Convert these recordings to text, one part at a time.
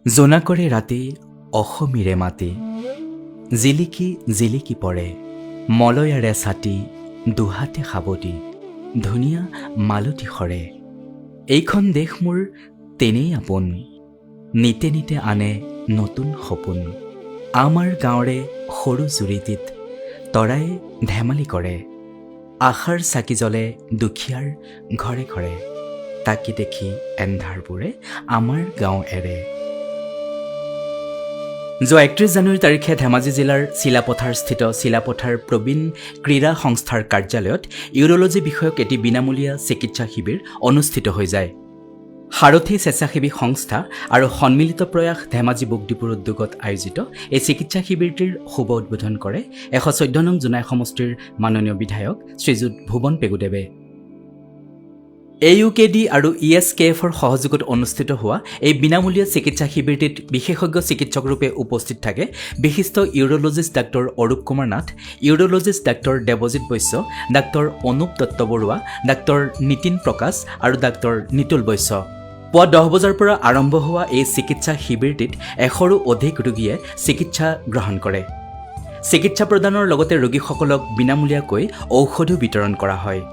জোনা কৰে ৰাতি অসমীৰে মাতি, জিলিকি জিলিকি পৰে মলয়াৰে ছাতি, দুহাতে সাৱটি ধুনীয়া মালতী সৰে। এইখন দেশ মোৰ তেনেই আপোন, নিতে নিতে আনে নতুন সপোন। আমাৰ গাঁৱৰে সৰু জুৰিটিত তৰাই ধেমালি কৰে, আশাৰ চাকি জ্বলে দুখীয়াৰ ঘৰে ঘৰে। তাকি দেখি এন্ধাৰবোৰে আমাৰ গাঁও এৰে। যোৱা 31 জানুৱাৰী তাৰিখে ধেমাজি জিলাৰ চিলাপথাৰস্থিত চিলাপথাৰ প্ৰবীণ ক্ৰীড়া সংস্থাৰ কাৰ্যালয়ত ইউৰলজি বিষয়ক এটি বিনামূলীয়া চিকিৎসা শিবিৰ অনুষ্ঠিত হৈ যায়। সাৰথী স্বেচ্ছাসেৱী সংস্থা আৰু সন্মিলিত প্ৰয়াস ধেমাজি বুক ডিপোৰ উদ্যোগত আয়োজিত এই চিকিৎসা শিবিৰটিৰ শুভ উদ্বোধন কৰে 114 নং জোনাই সমষ্টিৰ মাননীয় বিধায়ক শ্ৰীযুত ভুৱন পেগুদেৱে। AUKD আৰু ESKFৰ সহযোগত অনুষ্ঠিত হোৱা এই বিনামূলীয়া চিকিৎসা শিবিৰটিত বিশেষজ্ঞ চিকিৎসকৰূপে উপস্থিত থাকে বিশিষ্ট urologist doctor Arup Kumar Nath, urologist doctor Debajit Baishya, doctor Anup Dutta Baruah, doctor Nitin Prakash আৰু ডাক্তৰ নিতুল বৈশ্য। পুৱা 10 বজাৰ পৰা আৰম্ভ হোৱা এই চিকিৎসা শিবিৰটিত 100ৰো অধিক ৰোগীয়ে চিকিৎসা গ্ৰহণ কৰে। চিকিৎসা প্ৰদানৰ লগতে ৰোগীসকলক বিনামূলীয়াকৈ ঔষধো বিতৰণ কৰা হয়।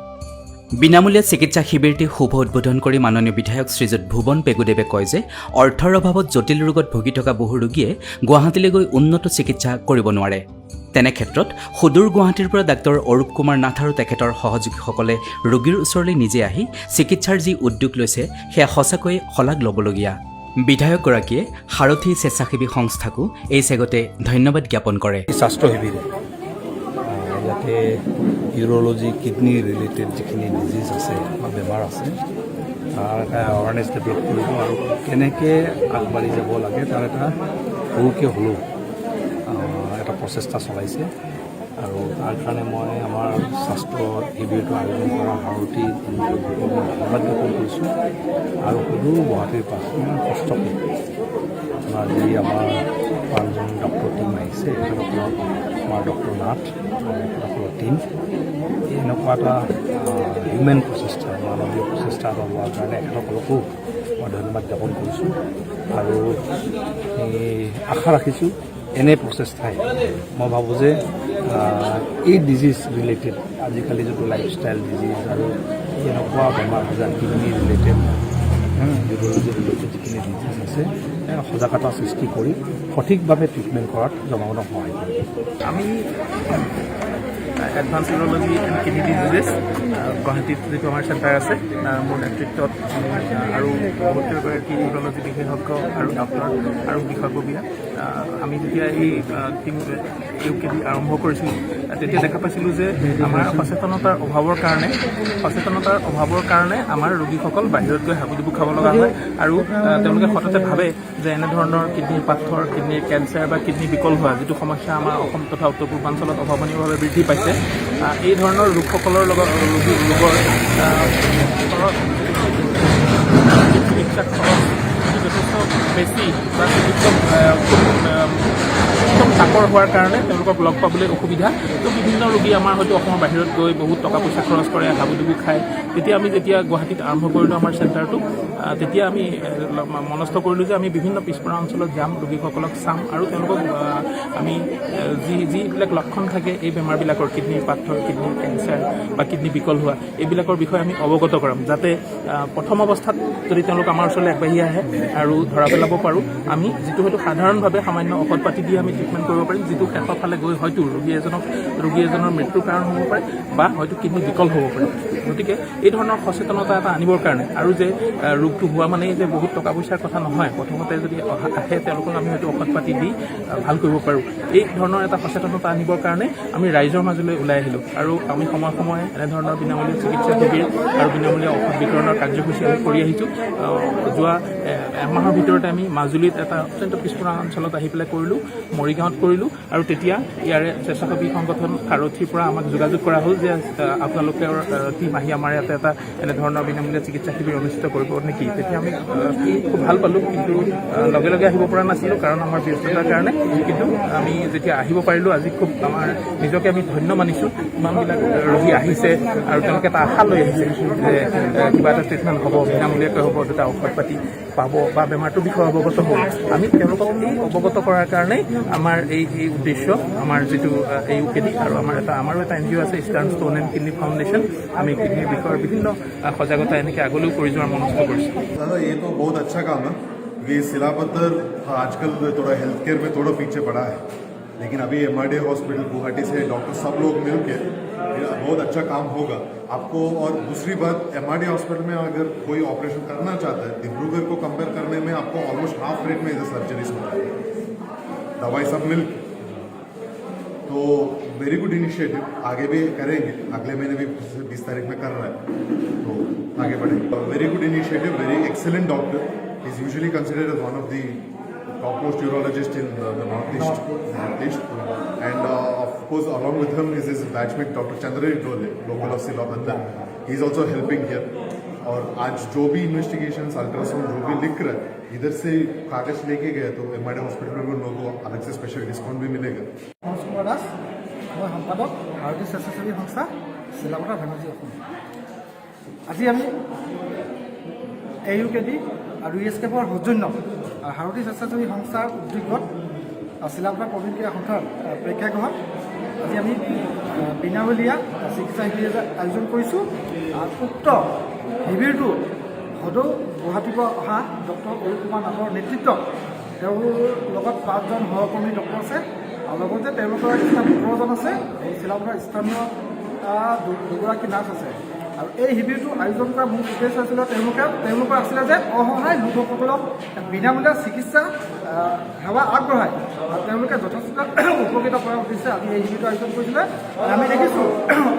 বিনামূলীয়া চিকিৎসা শিবিৰটি শুভ উদ্বোধন কৰি মাননীয় বিধায়ক শ্ৰীযুত ভুৱন পেগুদেৱে কয় যে অৰ্থৰ অভাৱত জটিল ৰোগত ভুগি থকা বহু ৰোগীয়ে গুৱাহাটীলৈ গৈ উন্নত চিকিৎসা কৰিব নোৱাৰে। তেনে ক্ষেত্ৰত সুদূৰ গুৱাহাটীৰ পৰা ডাক্তৰ অৰূপ কুমাৰ নাথ আৰু তেখেতৰ সহযোগীসকলে ৰোগীৰ ওচৰলৈ নিজে আহি চিকিৎসাৰ যি উদ্যোগ লৈছে সেয়া সঁচাকৈ শলাগ ল'বলগীয়া। বিধায়কগৰাকীয়ে সাৰথী স্বেচ্ছাসেৱী সংস্থাকো এই চেগতে ধন্যবাদ জ্ঞাপন কৰে। স্বাস্থ্য শিবিৰ ইয়াতে ইউৰলজি কিডনি ৰিলেটেড যিখিনি ডিজিজ আছে বা বেমাৰ আছে তাৰ এটা এৱাৰনেছ ডেভেলপ কৰিব আৰু কেনেকৈ আগবাঢ়ি যাব লাগে তাৰ এটা সৰুকৈ হ'লেও এটা প্ৰচেষ্টা চলাইছে। আৰু তাৰ কাৰণে মই আমাৰ স্বাস্থ্য শিবিৰটো আয়োজন কৰা সাৰথী ধন্যবাদ জ্ঞাপন কৰিছোঁ। আৰু সুদূৰ গুৱাহাটীৰ পৰা ইমান কষ্ট কৰি আপোনাৰ যি আমাৰ 5জন ডক্টৰ টীম আহিছে, তেখেতসকলক আমাৰ ডক্টৰ নাথ আৰু তেখেতসকলৰ টীম এনেকুৱা এটা হিউমেন প্ৰচেষ্টা মানৱীয় প্ৰচেষ্টা এটা লোৱাৰ কাৰণে এখেতসকলকো মই ধন্যবাদ জ্ঞাপন কৰিছোঁ। আৰু আশা ৰাখিছোঁ এনে প্ৰচেষ্টাই মই ভাবোঁ যে এই ডিজিজ ৰিলেটেড আজিকালি যিটো লাইফষ্টাইল ডিজিজ আৰু এনেকুৱা বেমাৰ আজাৰ কিডনি ৰিলেটেড ইউৰলজি ৰিলেটেড যিখিনি ডিজিজ আছে সজাগতা সৃষ্টি কৰি সঠিকভাৱে ট্ৰিটমেণ্ট কৰাত জনসাধাৰণক সহায় কৰিব। আমি advance urology and kidney diseases গুৱাহাটীত যিটো আমাৰ চেণ্টাৰ আছে মোৰ নেতৃত্বত আৰু বহুত কেইগৰাকী ইউৰলজি বিশেষজ্ঞ আৰু ডক্টৰ আৰু বিষয়ববীয়া আমি যেতিয়া এই টিম AUKD আৰম্ভ কৰিছিলোঁ তেতিয়া দেখা পাইছিলোঁ যে আমাৰ সচেতনতাৰ অভাৱৰ কাৰণে আমাৰ ৰোগীসকল বাহিৰত গৈ হাবুডুবু খাব লগা হয় আৰু তেওঁলোকে সততে ভাবে যে এনেধৰণৰ কিডনিৰ পাথৰ, কিডনিৰ কেঞ্চাৰ বা কিডনি বিকল হোৱা যিটো সমস্যা আমাৰ অসম তথা উত্তৰ পূৰ্বাঞ্চলত অভাৱনীয়ভাৱে বৃদ্ধি পাইছে, এই ধৰণৰ লোকসকলৰ লগত ৰোগৰ চিকিৎসা খৰচ যথেষ্ট বেছি বা চিকিৎসক তাকৰ হোৱাৰ কাৰণে তেওঁলোকক লগ পাবলৈ অসুবিধা। তো বিভিন্ন ৰোগী আমাৰ হয়তো অসমৰ বাহিৰত গৈ বহুত টকা পইচা খৰচ কৰে, হাবুডুবু খায়। তেতিয়া আমি যেতিয়া গুৱাহাটীত আৰম্ভ কৰিলোঁ আমাৰ চেণ্টাৰটো, তেতিয়া আমি মনস্থ কৰিলোঁ যে আমি বিভিন্ন পিছপৰা অঞ্চলত যাম, ৰোগীসকলক চাম আৰু তেওঁলোকক আমি যিবিলাক লক্ষণ থাকে এই বেমাৰবিলাকৰ কিডনিৰ পাথৰ, কিডনিৰ কেঞ্চাৰ বা কিডনি বিকল হোৱা এইবিলাকৰ বিষয়ে আমি অৱগত কৰাম, যাতে প্ৰথম অৱস্থাত যদি তেওঁলোক আমাৰ ওচৰলৈ আগবাঢ়ি আহে আৰু ধৰা পেলাব পাৰোঁ, আমি যিটো হয়তো সাধাৰণভাৱে সামান্য ঔষধ পাতি দি আমি ট্ৰিটমেণ্ট কৰিব পাৰিম, যিটো শেষৰ ফালে গৈ হয়তো ৰোগী এজনৰ মৃত্যুৰ কাৰণ হ'ব পাৰে বা হয়তো কিডনি বিকল হ'ব পাৰে। গতিকে এই ধৰণৰ সচেতনতা এটা আনিবৰ কাৰণে আৰু যে ৰোগটো হোৱা মানেই যে বহুত টকা পইচাৰ কথা নহয়, প্ৰথমতে যদি আহে তেওঁলোকক আমি হয়তো ঔষধ পাতি দি ভাল কৰিব পাৰোঁ, এই ধৰণৰ এটা সচেতনতা আনিবৰ কাৰণে আমি ৰাইজৰ মাজলৈ ওলাই আহিলোঁ। আৰু আমি সময়ে সময়ে এনেধৰণৰ বিনামূলীয়া চিকিৎসা শিবিৰ আৰু বিনামূলীয়া ঔষধ বিতৰণৰ কাৰ্যসূচী আমি কৰি আহিছোঁ। যোৱা এমাহৰ ভিতৰতে আমি মাজুলীত এটা অত্যন্ত পিছপৰা অঞ্চলত আহি পেলাই কৰিলোঁ, মৰিগাঁৱত কৰিলোঁ আৰু তেতিয়া ইয়াৰে স্বেচ্ছাসেৱী সংগঠন সাৰথীৰ পৰা আমাক যোগাযোগ কৰা হ'ল যে আপোনালোকৰ টীম আহি আমাৰ ইয়াতে এটা এনেধৰণৰ বিনামূলীয়া চিকিৎসা শিবিৰ অনুষ্ঠিত কৰিব নেকি। তেতিয়া আমি খুব ভাল পালোঁ, কিন্তু লগে লগে আহিব পৰা নাছিলোঁ কাৰণ আমাৰ ব্যস্ততাৰ কাৰণে। কিন্তু আমি যেতিয়া আহিব পাৰিলোঁ আজি খুব আমাৰ নিজকে আমি ধন্য মানিছোঁ। ইমানবিলাক ৰোগী আহিছে আৰু তেওঁলোকে এটা আশা লৈ আহিছে যে কিবা এটা ট্ৰিটমেণ্ট হ'ব, বিনামূলীয়াকৈ হ'ব, দুটা ঔষধ পাতি পাব বা বেমাৰটোৰ বিষয়ে অৱগত হ'ল আমি তেওঁলোকক এই অৱগত কৰাৰ কাৰণেই আমাৰ এই উদ্দেশ্য আমাৰ যিটো এই UKD আৰু আমাৰো এটা NGO আছে eastern stone and kidney foundation আমি কিডনীৰ বিষয়ৰ বিভিন্ন সজাগতা এনেকৈ আগলৈও কৰি যোৱাৰ মনস্থ কৰিছোঁ दादा ये तो बहुत अच्छा काम है क्योंकि सिलापत्थर आजकल थोड़ा हेल्थ केयर में थोड़ा पीछे पड़ा है लेकिन अभी MRD हॉस्पिटल गुवाहाटी से डॉक्टर सब लोग मिलके बहुत अच्छा काम होगा आपको। और दूसरी बात MRD हॉस्पिटल में अगर कोई ऑपरेशन करना चाहता है डिब्रूगढ़ को कंपेयर करने में आपको ऑलमोस्ट हाफ रेट में इधर सर्जरीज हो रहा है दवाई सब मिल तो वेरी गुड इनिशिएटिव आगे भी करेंगे अगले महीने भी 20 तारीख में कर रहा है तो आगे बढ़ेंगे very good initiative very excellent doctor is usually considered as one of the topmost urologist in the northeast and of course along with him is his batchmate Dr. Chandra Dole local of Silapatthar he is also helping here और आज जो भी investigations ultrasound जो भी लिख रहा है इधर से कागज लेके गए तो MRD हॉस्पिटल में उन लोगों को अलग से स्पेशल डिस्काउंट भी मिलेगा কুমাৰ দাস মই সম্পাদক ভাৰতীয় স্বেচ্ছাসেৱী সংস্থা চিলাপথাৰ ধেমাজি অসম আজি আমি AUKD আৰু ESKFৰ সৌজন্য ভাৰতীয় স্বেচ্ছাসেৱী সংস্থাৰ উদ্যোগত চিলাপথাৰ প্ৰবীণ ক্ৰীড়া সন্থাৰ প্ৰেক্ষাগৃহত আজি আমি বিনামূলীয়া চিকিৎসা শিবিৰ আয়োজন কৰিছোঁ উক্ত শিবিৰটো সদৌ গুৱাহাটীৰ পৰা অহা ডক্টৰ অৰূপ কুমাৰ নাথৰ নেতৃত্বত তেওঁৰ লগত 5জন সহকৰ্মী ডক্টৰ আছে আৰু লগতে তেওঁলোকৰ স্থান 15জন আছে আৰু চিলাপথাৰ স্থানীয় দুগৰাকী নাৰ্ছ আছে আৰু এই শিবিৰটো আয়োজন কৰা মূল উদ্দেশ্য আছিলে তেওঁলোকৰ আছিলে যে অসহায় লোকসকলক বিনামূলীয়া চিকিৎসা সেৱা আগবঢ়ায় আৰু তেওঁলোকে যথেষ্ট উপকৃত কৰাৰ উদ্দেশ্যে আজি এই শিবিৰটো আয়োজন কৰিছিলে আমি দেখিছোঁ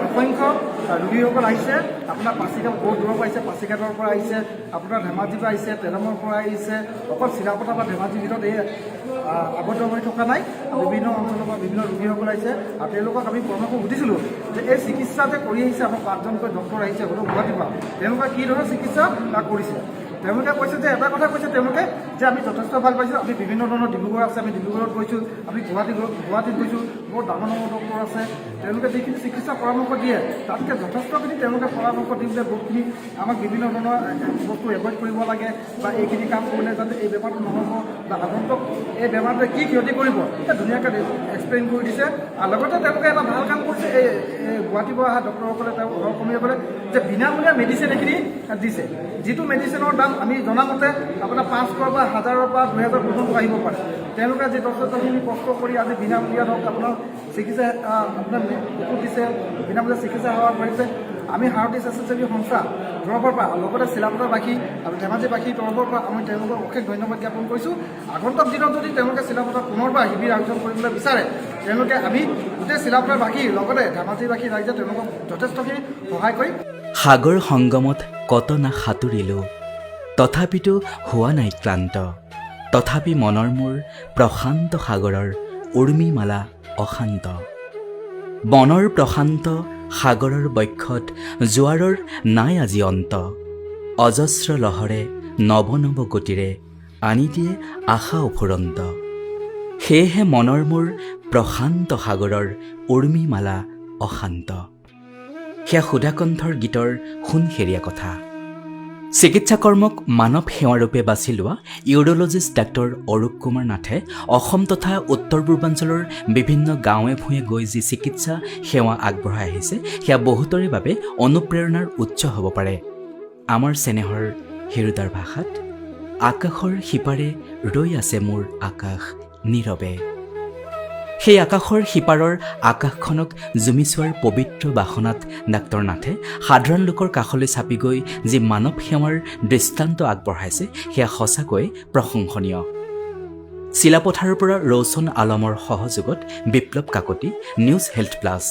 অসংখ্য ৰোগীসকল আহিছে আপোনাৰ পাছিঘাট বহুত দূৰৰ পৰা আহিছে পাছিঘাটৰ পৰা আহিছে আপোনাৰ ধেমাজিৰ পৰা আহিছে তেলামৰ পৰা আহিছে অকল চিলাপথাৰ বা ধেমাজিৰ ভিতৰত এই আবদ্ধ হৈ থকা নাই বিভিন্ন অঞ্চলৰ পৰা বিভিন্ন ৰোগীসকল আহিছে আৰু তেওঁলোকক আমি পৰামৰ্শ সুধিছিলোঁ যে এই চিকিৎসা যে কৰি আহিছে আমাৰ 5জনকৈ ডক্টৰ আহিছে হ'লেও গুৱাহাটীৰ পৰা তেওঁলোকে কি ধৰণৰ চিকিৎসা কৰিছে তেওঁলোকে কৈছে যে এটা কথা কৈছে তেওঁলোকে যে আমি যথেষ্ট ভাল পাইছোঁ আমি বিভিন্ন ধৰণৰ ডিব্ৰুগড় আছে আমি ডিব্ৰুগড়ত গৈছোঁ আমি গুৱাহাটীত গৈছোঁ বহুত ডাঙৰ ডাঙৰ ডক্টৰ আছে তেওঁলোকে যিখিনি চিকিৎসা পৰামৰ্শ দিয়ে তাতকৈ যথেষ্টখিনি তেওঁলোকে পৰামৰ্শ দিবলৈ বহুতখিনি আমাক বিভিন্ন ধৰণৰ বস্তু এভইড কৰিব লাগে বা এইখিনি কাম কৰিলে যাতে এই বেমাৰটো নহ'ব বা আগন্তুক এই বেমাৰটোৱে কি ক্ষতি কৰিব এই ধুনীয়াকৈ এক্সপ্লেইন কৰি দিছে আৰু লগতে তেওঁলোকে এটা ভাল কাম কৰিছে এই গুৱাহাটীৰ পৰা অহা ডক্টৰসকলে তেওঁ সহকৰ্মীসকলে যে বিনামূলীয়া মেডিচিন এইখিনি দিছে যিটো মেডিচিনৰ দাম আমি জনামতে আপোনাৰ 500 বা 1000ৰ পৰা 2000 পৰ্যন্ত আহিব পাৰে তেওঁলোকে যি যথেষ্টখিনি কষ্ট কৰি আজি বিনামূলীয়া ধৰক আপোনাৰ চিকিৎসা আপোনাৰ ঔষধ দিছে বিনামূলীয়া চিকিৎসা সেৱা কৰিছে আমি ভাৰতীয় স্বেচ্ছাসেৱী সংস্থা তৰফৰ পৰা লগতে চিলাপথাৰবাসী আৰু ধেমাজিবাসীৰ তৰফৰ পৰা আমি তেওঁলোকক অশেষ ধন্যবাদ জ্ঞাপন কৰিছোঁ আগন্তুক দিনত যদি তেওঁলোকে চিলাপথাৰ পুনৰবাৰ শিবিৰ আয়োজন কৰিবলৈ বিচাৰে তেওঁলোকে আমি গোটেই চিলাপথাৰবাসী লগতে ধেমাজিবাসী ৰাইজে তেওঁলোকক যথেষ্টখিনি সহায় কৰি সাগৰ সংগমত কত না সাঁতুৰিলোঁ তথাপিতো হোৱা নাই ক্লান্ত তথাপি মনৰ মোৰ প্ৰশান্ত সাগৰৰ উৰ্মিমালা অশান্ত বনৰ প্ৰশান্ত সাগৰৰ বক্ষত জোৱাৰৰ নাই আজি অন্ত অজস্ৰ লহৰে নৱ নৱ গতিৰে আনি দিয়ে আশা অফুৰন্ত সেয়েহে মনৰ মোৰ প্ৰশান্ত সাগৰৰ উৰ্মিমালা অশান্ত সেয়া সুধাকণ্ঠৰ গীতৰ সোণসেৰীয়া কথা চিকিৎসা কৰ্মক মানৱ সেৱাৰূপে বাছি লোৱা ইউৰলজিষ্ট ডাক্তৰ অৰূপ কুমাৰ নাথে অসম তথা উত্তৰ পূৰ্বাঞ্চলৰ বিভিন্ন গাঁৱে ভূঞে গৈ যি চিকিৎসা সেৱা আগবঢ়াই আহিছে সেয়া বহুতৰে বাবে অনুপ্ৰেৰণাৰ উৎস হ'ব পাৰে আমাৰ চেনেহৰ হেৰুদাৰ ভাষাত আকাশৰ সিপাৰে ৰৈ আছে মোৰ আকাশ নীৰৱে সেই আকাশৰ সিপাৰৰ আকাশখনক জুমি চোৱাৰ পবিত্ৰ বাসনাত ডাক্তৰ নাথে সাধাৰণ লোকৰ কাষলৈ চাপি গৈ যি মানৱ সেৱাৰ দৃষ্টান্ত আগবঢ়াইছে সেয়া সঁচাকৈ প্ৰশংসনীয় চিলাপথাৰৰ পৰা ৰৌচন আলমৰ সহযোগত বিপ্লৱ কাকতি নিউজ হেল্থ প্লাছ